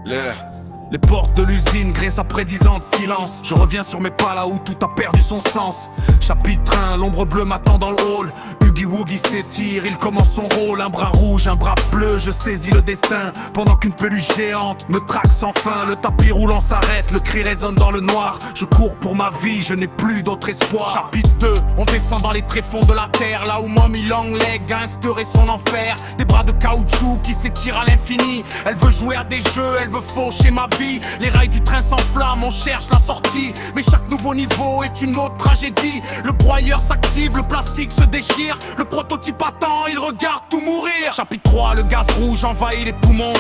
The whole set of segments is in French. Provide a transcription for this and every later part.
Les portes de l'usine grisent après 10 ans de silence. Je reviens sur mes pas là où tout a perdu son sens. Chapitre 1, l'ombre bleue m'attend dans le hall. Huggy Wuggy s'étire, il commence son rôle. Un bras rouge, un bras bleu, je saisis le destin. Pendant qu'une peluche géante me traque sans fin. Le tapis roulant s'arrête, le cri résonne dans le noir. Je cours pour ma vie, je n'ai plus d'autre espoir. Chapitre 2, on descend dans les tréfonds de la terre. Là où Mommy Longleg a instauré son enfer. Des bras de caoutchouc qui s'étirent à l'infini. Elle veut jouer à des jeux, elle veut faucher ma vie. Les rails du train s'enflamment, on cherche la sortie. Mais chaque nouveau niveau est une autre tragédie. Le broyeur s'active, le plastique se déchire. Le prototype attend, il regarde tout mourir. Chapitre 3, le gaz rouge envahit les poumons.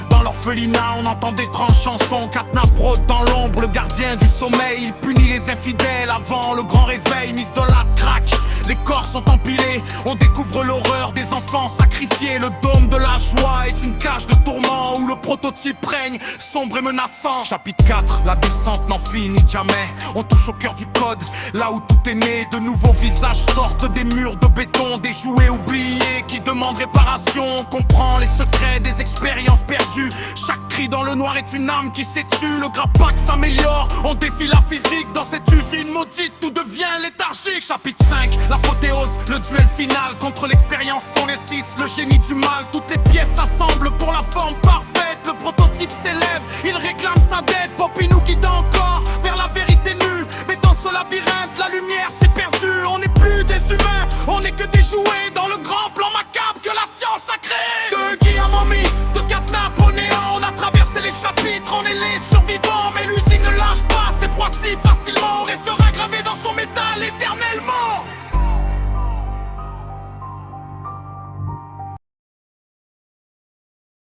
Dans l'orphelinat, on entend d'étranges chansons. Catnap rôde dans l'ombre, le gardien du sommeil. Il punit les infidèles avant le grand réveil. Miss Dolate craque, les corps sont empilés. On découvre l'horreur des enfants sacrifiés. Le dôme de la joie est une cage de tourment où le prototype règne, sombre et menaçant. Chapitre 4, la descente n'en finit jamais. On touche au cœur du code, là où tout est né. De nouveaux visages sortent des murs de béton. Des jouets oubliés qui demandent réparation. On comprend les secrets des expériences perdues. Chaque cri dans le noir est une âme qui s'étue. Le grappac s'améliore, on défie la physique. Dans cette usine maudite, tout devient léthargique. Chapitre 5, l'apothéose, le duel final. Contre l'expérience, on les 6, le génie du mal. Toutes les pièces s'assemblent pour la forme parfaite. Le prototype s'élève, il réclame sa dette. Poppy nous guide encore vers la vérité nue. Mais dans ce labyrinthe, la lumière